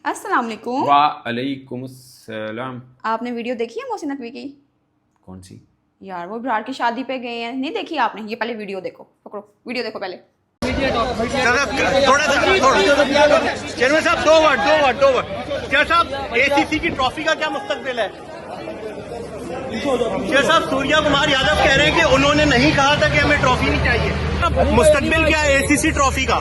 अस्सलाम वालेकुम। वालेकुम सलाम। आपने वीडियो देखी है मोहसिन नकवी की? कौन सी? यार वो इब्रार की शादी पे गए हैं, नहीं देखी आपने? ये पहले वीडियो देखो, पकड़ो वीडियो देखो पहले। थोड़ा सा चेयरमैन साहब, दो वर्ड क्या साहब, एसीसी की ट्रॉफी का क्या मुस्तकबिल है? क्या साहब, सूर्या कुमार यादव कह रहे हैं कि उन्होंने नहीं कहा था कि हमें ट्रॉफी नहीं चाहिए। मुस्तकबिल क्या है एसीसी ट्रॉफी का?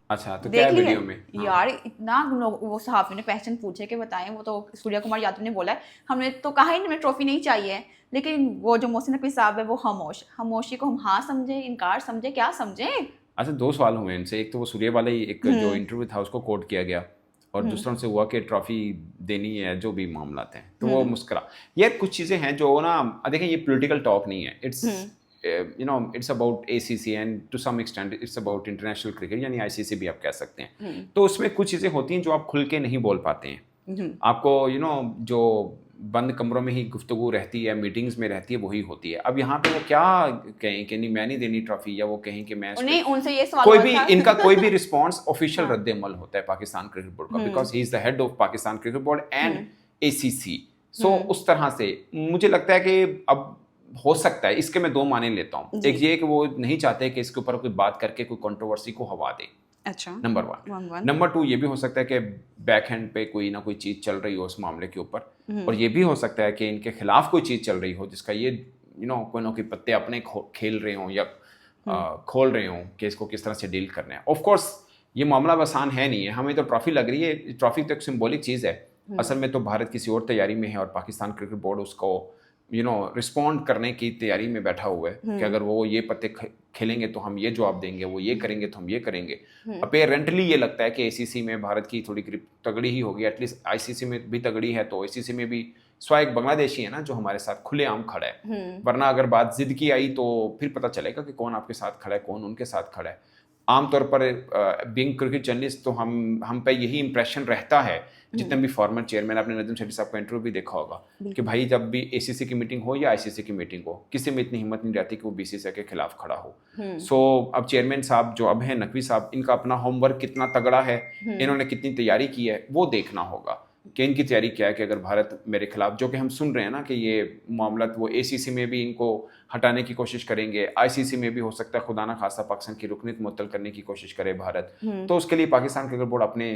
अच्छा, तो क्या है देख ली है? वीडियो में? हाँ। यार इतना लोग, वो सहाफी ने क्वेश्चन पूछे कि बताएं, वो तो सूर्या कुमार यादव ने बोला है हमने तो कहा ही नहीं हमें ट्रॉफी नहीं चाहिए, लेकिन वो जो मोहसिन नकवी साहब है वो खामोशी को हम हाँ समझे, इनकार समझे, क्या समझे? अच्छा, दो सवाल हुए इनसे। एक तो वो सूर्य वाला ही एक जो इंटरव्यू था उसको कोट किया गया, और दूसरा उनसे हुआ कि ट्रॉफी देनी है, जो भी मामला थे, तो वो मुस्कुरा। यार कुछ चीज़ें हैं जो ना, देखें ये पॉलिटिकल टॉक नहीं है, it's it's about ACC and to some extent it's about international cricket, यानी आईसीसी भी आप कह सकते हैं। तो उसमें कुछ चीज़ें होती हैं जो आप खुल के नहीं बोल पाते हैं। आपको जो बंद कमरों में ही गुफ्तगू रहती है, मीटिंग्स में रहती है, वही होती है। अब यहाँ पे वो क्या कहें कि नहीं मैं नहीं देनी ट्रॉफी, या वो कहें कि मैं नहीं, उनसे ये सवाल कोई हुआ भी था। इनका कोई भी रिस्पॉन्स ऑफिशियल हाँ। रद्द अमल होता है पाकिस्तान क्रिकेट बोर्ड का, because he is the head of Pakistan cricket board and ACC. So उस तरह से मुझे लगता है कि अब हो सकता है, इसके मैं दो माने लेता हूँ। एक ये कि वो नहीं चाहते कि इसके ऊपर कोई बात करके कोई कंट्रोवर्सी को हवा दे, अच्छा, नंबर वन। नंबर टू, ये भी हो सकता है कि बैक हैंड पे कोई ना कोई चीज़ चल रही हो उस मामले के ऊपर, और ये भी हो सकता है कि इनके खिलाफ कोई चीज़ चल रही हो जिसका ये कोई ना कोई पत्ते अपने खेल रहे हों या खोल रहे हों कि इसको किस तरह से डील करना है। ऑफ कोर्स ये मामला आसान है नहीं है, हमें तो ट्रॉफी लग रही है, ट्रॉफी तो एक सिंबॉलिक चीज़ है। असल में तो भारत किसी और तैयारी में है, और पाकिस्तान क्रिकेट बोर्ड उसको रिस्पॉन्ड करने की तैयारी में बैठा हुआ है कि अगर वो ये पत्ते खेलेंगे तो हम ये जवाब देंगे, वो ये करेंगे तो हम ये करेंगे। अपेरेंटली ये लगता है कि एसीसी में भारत की थोड़ी ग्रिप तगड़ी ही होगी, एटलीस्ट आईसीसी में भी तगड़ी है, तो एसीसी में भी एक बांग्लादेशी है ना जो हमारे साथ खुलेआम खड़ा है। वरना अगर बात जिद की आई तो फिर पता चलेगा कि कौन आपके साथ खड़ा है, कौन उनके साथ खड़ा है। आमतौर पर बीइंग क्रिकेट जर्नलिस्ट तो हम पे यही इंप्रेशन रहता है, जितने भी फॉर्मर चेयरमैन, आपने नजम शरीफ साहब का इंटरव्यू भी देखा होगा कि भाई जब भी एसीसी की मीटिंग हो या आईसीसी की मीटिंग हो, किसी में इतनी हिम्मत नहीं रहती कि वो बीसीसीआई के खिलाफ खड़ा हो। सो अब चेयरमैन साहब जो अब हैं नकवी साहब, इनका अपना होमवर्क कितना तगड़ा है, इन्होंने कितनी तैयारी की है, वो देखना होगा कि इनकी तैयारी क्या है कि अगर भारत मेरे खिलाफ, जो कि हम सुन रहे हैं ना कि ये मामला, वो एसीसी में भी इनको हटाने की कोशिश करेंगे, आईसीसी में भी हो सकता है खुदा ना खासा पाकिस्तान की रुकनीत मुअत्तल करने की कोशिश करे भारत, तो उसके लिए पाकिस्तान क्रिकेट बोर्ड अपने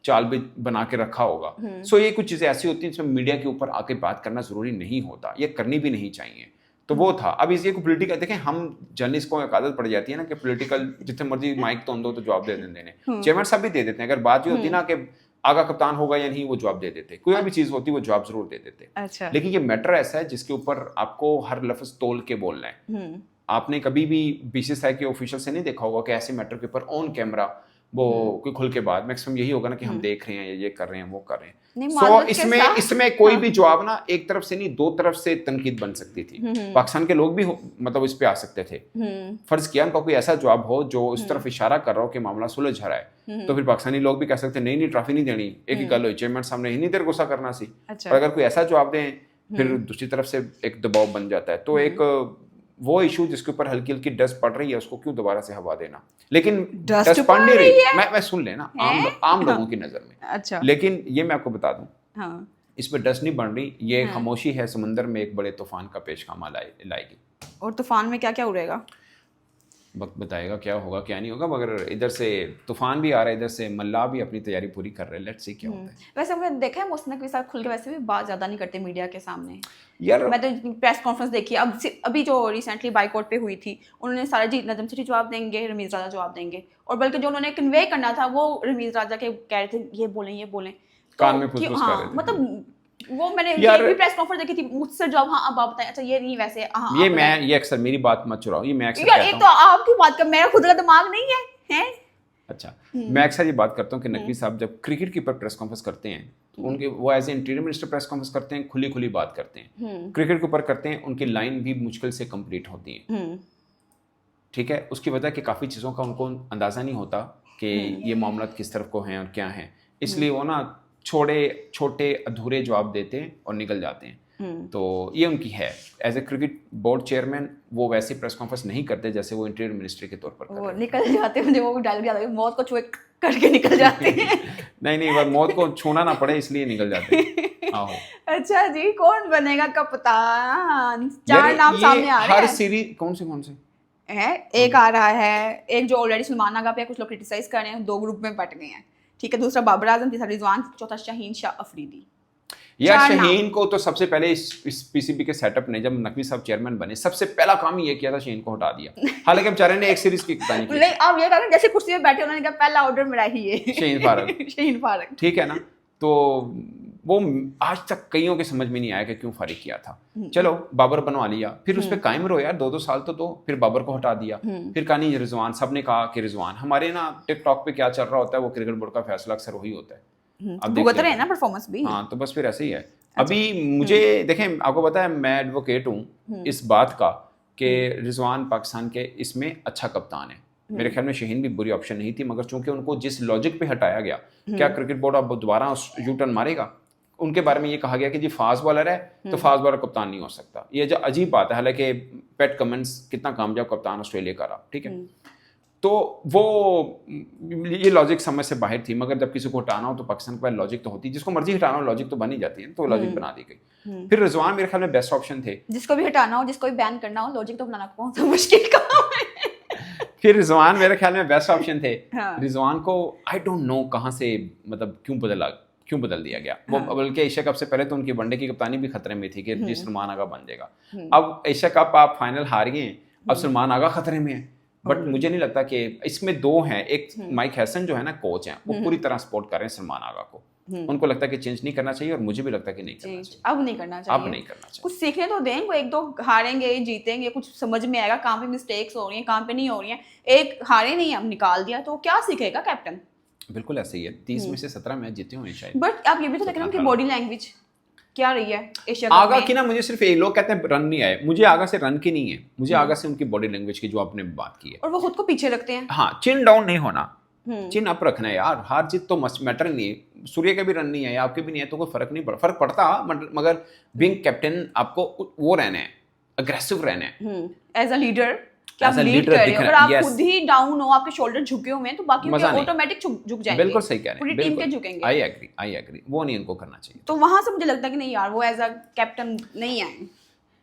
चाल भी बना के रखा होगा। सो ये कुछ चीज़ें ऐसी होती हैं जिसमें मीडिया के ऊपर आके बात करना ज़रूरी नहीं होता, ये करनी भी नहीं चाहिए। तो वो था। अब इस ये को पॉलिटिकल देखें, हम जर्नलिस्ट को एक आदत पड़ जाती है ना कि पॉलिटिकल जितने मर्जी माइक तो दो तो जवाब दे देने। चेयरमैन साहब भी दे देते हैं, अगर बात ये होती ना कि आगा कप्तान होगा या नहीं, वो जवाब दे देते, कोई भी चीज़ होती वो जवाब जरूर दे देते। अच्छा। लेकिन ये मैटर ऐसा है जिसके ऊपर आपको हर लफ्ज तोल के बोलना है। आपने कभी भी बीसीसीआई के ऑफिशियल से नहीं देखा होगा कि ऐसे मैटर के ऊपर ऑन कैमरा वो कोई खुल के बाद, मैक्सिमम यही होगा ना कि हम देख रहे हैं, ये कर रहे हैं, वो कर रहे हैं। सो इसमें कोई भी जवाब ना एक तरफ से नहीं, दो तरफ से तनकीद बन सकती थी। पाकिस्तान के लोग भी मतलब इस पे आ सकते थे। फर्ज किया उनका कोई ऐसा जवाब हो जो इस तरफ इशारा कर रहा हो कि मामला सुलझ रहा है, तो फिर पाकिस्तानी लोग भी कह सकते नहीं नहीं ट्रॉफी नहीं देनी। एक ही गल हुई, चेयरमैन सामने ही नहीं देर गुस्सा करना सी। और अगर कोई ऐसा जवाब दें फिर दूसरी तरफ से एक दबाव बन जाता है। तो एक वो इशू जिसके ऊपर हल्की हल्की डस्ट पड़ रही है, उसको क्यों दोबारा से हवा देना। लेकिन डस्ट पड़ नहीं रही, मैं सुन लेना आम लोगों की नजर में। अच्छा। लेकिन ये मैं आपको बता दूं, हाँ। इस पर डस्ट नहीं बन रही, ये खामोशी है समुंदर में एक बड़े तूफान का पेशखामा लाएगी। और तूफान में क्या क्या उड़ेगा वक्त बताएगा क्या होगा क्या नहीं होगा, मगर इधर से तूफान भी आ रहा है, इधर से मल्ला भी अपनी तैयारी पूरी कर रहे हैं। लेट्स सी क्या होता है। वैसे मैंने देखा है मोहसिन नकवी साहब खुल के वैसे भी बात ज़्यादा नहीं करते मीडिया के सामने। यार मैं तो प्रेस कॉन्फ्रेंस देखी अभी जो रिसेंटली बाइकआउट पे हुई थी, उन्होंने सारा जी नजम शरीफ जवाब देंगे, रमीज़ राजा जवाब देंगे, और बल्कि जो उन्होंने कन्वे करना था वो रमीज़ राजा के कह रहे थे ये बोलें कान में फुसफुस कर रहे थे। मतलब वो मैंने भी प्रेस कॉन्फ्रेंस देखी थी, मुझसे जवाब हाँ अब आप बताएं। अच्छा ये नहीं वैसे हाँ ये अक्सर मेरी बात मत चुराओ, ये मैं अक्सर यार एक तो आपकी बात का मेरा खुद का दिमाग नहीं है हैं। अच्छा, मैं अक्सर ये बात करता हूँ कि नकवी साहब जब क्रिकेट के ऊपर प्रेस कॉन्फ्रेंस करते हैं तो उनके वो as a interior minister press conference करते हैं, खुली बात करते हैं। क्रिकेट के ऊपर करते हैं, उनकी लाइन भी मुश्किल से कंप्लीट होती है। ठीक है, उसकी वजह कि काफ़ी चीज़ों का उनको अंदाज़ा नहीं होता कि ये मामला किस तरफ को हैं और क्या हैं, इसलिए वो ना छोटे अधूरे जवाब देते हैं और निकल जाते हैं। तो ये उनकी है as a cricket board chairman. वो वैसे प्रेस कॉन्फ्रेंस नहीं करते जैसे वो इंटीरियर मिनिस्ट्री के तौर पर कर वो रहे हैं। निकल जाते हैं, मुझे वो डायलॉग याद आ गया, मौत को छुए करके निकल जाते हैं। नहीं बस मौत को छूना ना पड़े इसलिए निकल जाते हैं। आहो। अच्छा जी, कौन बनेगा कप्तान? 4 यार नाम ये सामने आ रहे हर हैं। सीरीज कौन से है एक आ रहा है, एक जो ऑलरेडी सलमान आगा पे कुछ लोग क्रिटिसाइज कर रहे हैं, 2 ग्रुप में बट गए हैं, ठीक है। दूसरा बाबर आजम, तीसरा रिजवान, चौथा शाहीन शाह अफरीदी। यार 4 नाम। शहीन को तो सबसे पहले इस पीसीबी के सेटअप ने जब नकवी साहब चेयरमैन बने सबसे पहला काम ये किया था शहीन को हटा दिया। हालांकि बेचारे ने एक सीरीज की कप्तानी की। नहीं, अब ये करें जैसे कुर्सी पे बैठे उन्होंने कहा पहला ऑर्डर मेरा ही है, शहीन फारक। शहीन फारक। ठीक है ना, तो वो आज तक कईयों के समझ में नहीं आया कि क्यों फारिग किया था। चलो बाबर बनवा लिया, फिर उस पर कायम रहो यार, 2 साल तो दो, फिर बाबर को हटा दिया, फिर कहा नहीं रिजवान, सबने कहा कि रिजवान। हमारे ना टिकटॉक पे क्या चल रहा होता है वो क्रिकेट बोर्ड का फैसला अक्सर वही होता है। अब भुगत रहे हैं ना परफॉर्मेंस भी। हाँ तो बस फिर ऐसे ही है। अभी मुझे देखें, आपको पता है मैं एडवोकेट हूँ इस बात का कि रिजवान पाकिस्तान के इसमें अच्छा कप्तान है। मेरे ख्याल में शहीन भी बुरी ऑप्शन नहीं थी, मगर चूंकि उनको जिस लॉजिक पे हटाया गया, क्या क्रिकेट बोर्ड अब दोबारा यू टर्न मारेगा? उनके बारे में ये कहा गया कि जी फास्ट बॉलर है तो फास्ट बॉलर कप्तान नहीं हो सकता। ये जो अजीब बात है, हालांकि पैट कमिंस कितना कामयाब कप्तान ऑस्ट्रेलिया का रहा, ठीक है। तो वो ये लॉजिक समझ से बाहर थी, मगर जब किसी को हटाना हो तो पाकिस्तान के पास लॉजिक तो होती है, जिसको मर्जी हटाना हो लॉजिक तो बन ही जाती है, तो लॉजिक बना दी गई। फिर रिजवान मेरे ख्याल में बेस्ट ऑप्शन थे। जिसको भी हटाना हो, जिसको भी बैन करना हो, लॉजिक तो बनाना कौन सा मुश्किल काम है। फिर रिजवान मेरे ख्याल में बेस्ट ऑप्शन थे। हाँ। रिजवान को आई डोंट नो कहाँ से मतलब क्यों बदल दिया गया। वो बल्कि एशिया कप से पहले तो उनकी वनडे की कप्तानी भी खतरे में थी कि जी सलमान आगा बन जाएगा। अब एशिया कप आप फाइनल हार गए, अब सलमान आगा खतरे में है। बट मुझे नहीं लगता कि इसमें 2 हैं। एक माइक हैसन जो है ना कोच हैं, वो पूरी तरह सपोर्ट कर रहे हैं सलमान आगा को। उनको लगता है कि चेंज नहीं करना चाहिए, और मुझे भी लगता है कि नहीं करना चाहिए। अब नहीं करना चाहिए, अब नहीं करना चाहिए। कुछ सीखने तो दें, वो 1-2 हारेंगे जीतेंगे, कुछ समझ में आएगा कहाँ पे मिस्टेक्स हो रही हैं, कहाँ पे नहीं हो रही हैं। एक हारे नहीं, अब निकाल दिया तो क्या सीखेगा कैप्टन? बिल्कुल ऐसे ही है। 30 में से 17 मैच जीते हुए शायद। बट आप ये भी तो देख रहे हो कि बॉडी लैंग्वेज क्या रही है एशिया कप आगा में। की ना, मुझे सिर्फ एक लोग कहते हैं रन नहीं आए, मुझे आगा से रन की नहीं है, मुझे आगा से उनकी बॉडी लैंग्वेज की जो आपने बात की है। और वो खुद को पीछे रखते हैं। हाँ, चिन डाउन नहीं होना, चिन अप रखना है यार। हार जीत तो मैटर नहीं है। सूर्य के भी रन नहीं है, आपके भी नहीं है, तो कोई फर्क नहीं पड़ता। फर्क पड़ता मगर बीइंग कैप्टन आपको वो रहना है, अग्रेसिव रहना है एज अ लीडर। क्या आप As a लीड leader कर रहे हो? दिख अगर रहा है, आप yes. खुद ही डाउन हो, आपके शोल्डर झुके हुए हैं, तो बाकी मजा नहीं। ऑटोमेटिक झुक जाएंगे। बिल्कुल सही कह रहे हैं, पूरी टीम के झुकेंगे। आई एग्री, वो नहीं उनको करना चाहिए। तो वहां से मुझे लगता है कि नहीं यार, वो एज अ कैप्टन नहीं आए।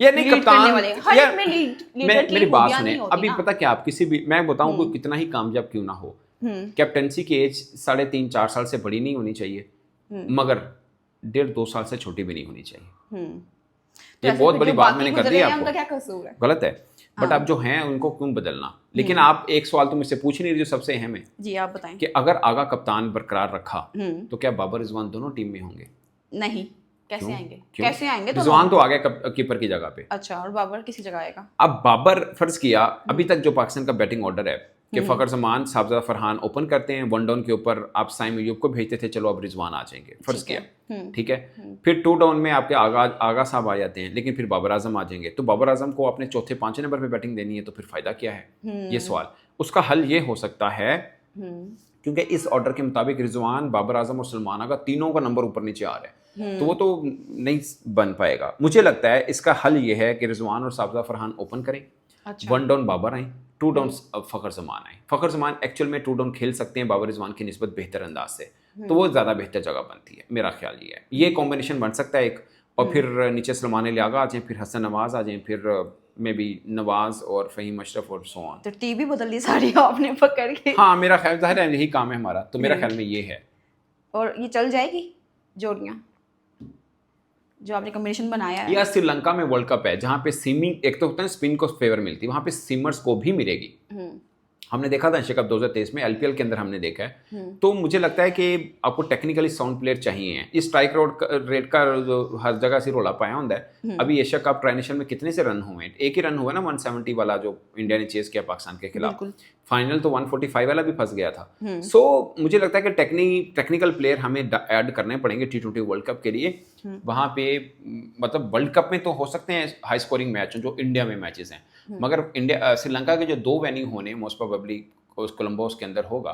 यार नहीं, लीड कप्तान करने वाले हर यार, एक में लीडर की मेरी बात खूबियां सुने। नहीं होती अभी ना। पता क्या, आप किसी भी, मैं बताऊं कोई कितना ही कामयाब क्यों ना हो, कैप्टनसी की एज 3.5-4 साल से बड़ी नहीं होनी चाहिए, मगर 1.5-2 साल से छोटी भी नहीं होनी चाहिए। ये बहुत बड़ी बात मैंने कर दी है आपको, क्या कसूर है? गलत है। बट अब जो हैं उनको क्यों बदलना? लेकिन आप एक सवाल तो मुझसे पूछ नहीं रही जो सबसे अहम है जी, आप बताएं। कि अगर आगा कप्तान बरकरार रखा तो क्या बाबर रिजवान दोनों टीम में होंगे? नहीं, कैसे क्यों? आएंगे? क्यों? कैसे आएंगे? तो रिजवान तो आ गया कीपर की जगह पे। अच्छा, और बाबर किसी जगह आएगा? अब बाबर फर्ज किया, अभी तक जो पाकिस्तान का बैटिंग ऑर्डर है कि फखर जमान, साहबजादा फरहान ओपन करते हैं, 1 डाउन के ऊपर आप साइम अयूब को भेजते थे, चलो अब रिजवान आ जाएंगे, फर्ज किया, ठीक है। फिर 2 डाउन में आपके आगा साहब आ जाते हैं, लेकिन फिर बाबर आजम आ जाएंगे, तो बाबर आजम को अपने चौथे 5वें नंबर पे बैटिंग देनी है, तो फिर फायदा क्या है? ये सवाल। उसका हल ये हो सकता है, क्योंकि इस ऑर्डर के मुताबिक रिजवान, बाबर आजम और सलमान आगा तीनों का नंबर ऊपर नीचे आ रहा है, तो वो तो नहीं बन पाएगा। मुझे लगता है इसका हल ये है कि रिजवान और साहबजादा फरहान ओपन करें, 1 डाउन बाबर आए, 2 डाउन फखर जमान आए। फखर जमान एक्चुअल में 2 डाउन खेल सकते हैं बाबर रिजवान की निस्बत बेहतर अंदाज से, तो वो ज़्यादा बेहतर जगह बनती है, मेरा ख्याल ये है। ये कॉम्बिनेशन बन सकता है एक, और फिर नीचे सलमान अली आगा आ जाएं, फिर हसन नवाज आ जाएं, फिर मे बी नवाज और फ़हीम अशरफ और सो ऑन। तो टीवी बदल ली सारी आपने पकड़ के। हाँ, मेरा ख्याल ज़ाहिर है यही काम है हमारा, तो मेरा ख्याल में ये है। और ये चल जाएगी जोड़ियाँ जो आपने कॉम्बिनेशन बनाया है? या श्रीलंका में वर्ल्ड कप है जहाँ पे सीमिंग, एक तो होता है स्पिन को फेवर मिलती है, वहाँ पे सीमर्स को भी मिलेगी। हमने देखा था एशिया कप 2023 में, एलपीएल के अंदर हमने देखा है। तो मुझे लगता है कि आपको टेक्निकली साउंड प्लेयर चाहिए हैं। इस स्ट्राइक रेट का हर जगह से रोला पाया होता है। अभी एशिया कप ट्राई में कितने से रन हुए? एक ही रन हुआ ना 170 वाला जो इंडिया ने चेस किया पाकिस्तान के खिलाफ। फाइनल तो 145 वाला भी फंस गया था। सो मुझे लगता है कि टेक्निकल प्लेयर हमें ऐड करने पड़ेंगे T20 वर्ल्ड कप के लिए। वहाँ पे मतलब वर्ल्ड कप में तो हो सकते हैं हाई स्कोरिंग मैच जो इंडिया में मैचेस हैं, मगर श्रीलंका के जो 2 वेन्यू होने मोस्ट प्रोबेबली कोलंबोस के अंदर होगा,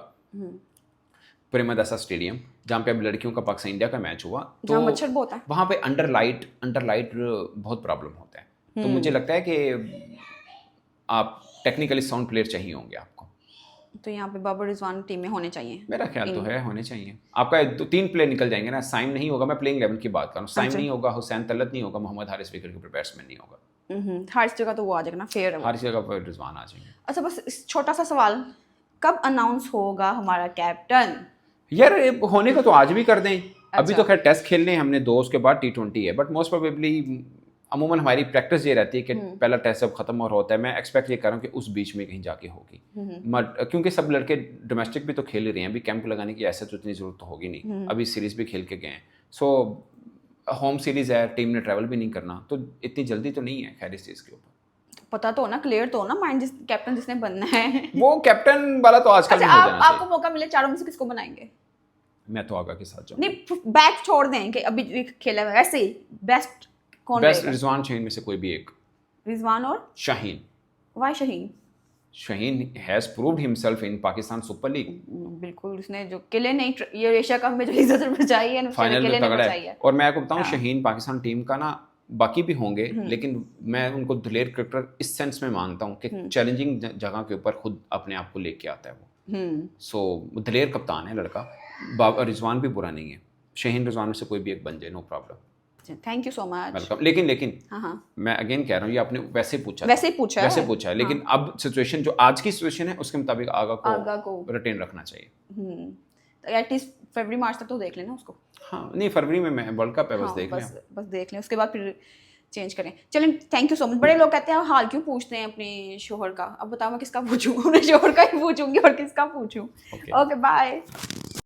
प्रेमदासा स्टेडियम, जहाँ पे अब लड़कियों का पाकिस्तान इंडिया का मैच हुआ, जहाँ मच्छर बहुत है। वहाँ पे अंडर लाइट बहुत प्रॉब्लम होता है। तो मुझे लगता है कि आप टेक्निकली साउंड प्लेयर चाहिए होंगे आपको। तो यहाँ पे बाबर रिजवान टीम में होने चाहिए। मेरा ख्याल तो है होने चाहिए। आपका 2-3 प्लेयर निकल जाएंगे ना। साइम नहीं होगा, मैं प्लेइंग 11 की बात कर रहा हूँ। साइम नहीं होगा, हुसैन तलत नहीं होगा, Mohammad Haris wicket keeper batsman नहीं होगा। हारिस जगह तो वो आ जाएगा ना, फेयर है वो। हारिस जगह पर रिजवान आ जाएंगे। अच्छा बस छोटा सा सवाल, कब अनाउंस होगा हमारा कैप्टन? यार होने को तो आज भी कर दें। अभी अच्छा। तो खैर टेस्ट खेलने हैं हमने 2, उसके बाद T20 है, बट मोस्ट प्रोबेबली अमूमन हमारी प्रैक्टिस ये रहती है कि पहला टेस्ट जब खत्म और होता है, मैं एक्सपेक्ट ये कर रहा हूँ कि उस बीच में कहीं जाके होगी। क्योंकि सब लड़के डोमेस्टिक भी तो खेल ही रहे हैं, अभी कैंप लगाने की ऐसे तो इतनी जरूरत तो होगी नहीं, अभी सीरीज भी खेल के गए हैं। सो होम सीरीज है, टीम ने ट्रैवल भी नहीं करना, तो इतनी जल्दी तो नहीं है खैर इस चीज़ के ऊपर। पता तो हो ना, क्लियर तो हो ना माइंड, कैप्टन जिसने बनना है। वो कैप्टन वाला तो आजकल अच्छा नहीं हो जाना आपको चाहिए। मौका मिले चारों में से किसको बनाएंगे? मैं तो आगा के साथ जाऊँ। नहीं बैक छोड़ दें कि अभी खेला है वैसे ही, बेस्ट कौन बेस्ट रहेगा? रिजवान शाहीन में से कोई भी एक। रिजवान और Shaheen why Shaheen? Shaheen has proved himself in Pakistan super league. बिल्कुल, उसने जो किले नहीं, ये एशिया कप में जो इज्जत बचाई है, फाइनल में किले तगड़ा बचाई है। है। और मैं आपको बताऊं, हाँ। शाहीन पाकिस्तान टीम का ना, बाकी भी होंगे लेकिन मैं उनको दलेर क्रिकेटर इस सेंस में मानता हूं कि चैलेंजिंग जगह के ऊपर खुद अपने आप को लेके आता है वो। सो दलेर कप्तान है लड़का। रिजवान भी बुरा नहीं है। शाहीन रिजवान में से कोई भी एक बन जाए, no problem. Thank you so much. Welcome. लेकिन हाँ मैं अगेन कह रहा हूँ, ये आपने वैसे पूछा वैसे ही पूछा है। वैसे पूछा है, लेकिन अब सिचुएशन जो आज की सिचुएशन है उसके मुताबिक आगा को रिटेन रखना चाहिए। एटलीस्ट फरवरी मार्च तक तो देख लेना उसको। हाँ नहीं, फरवरी में मैं वर्ल्ड कप है, बस देख लें। बस देख लें, उसके बाद फिर चेंज करें। चलें, थैंक यू सो मच। बड़े लोग कहते हैं हाल क्यों पूछते हैं अपने शोहर का, अब बताओ मैं किसका पूछूं? अपने शोहर का ही पूछूंगी और किसका पूछूं। Okay bye.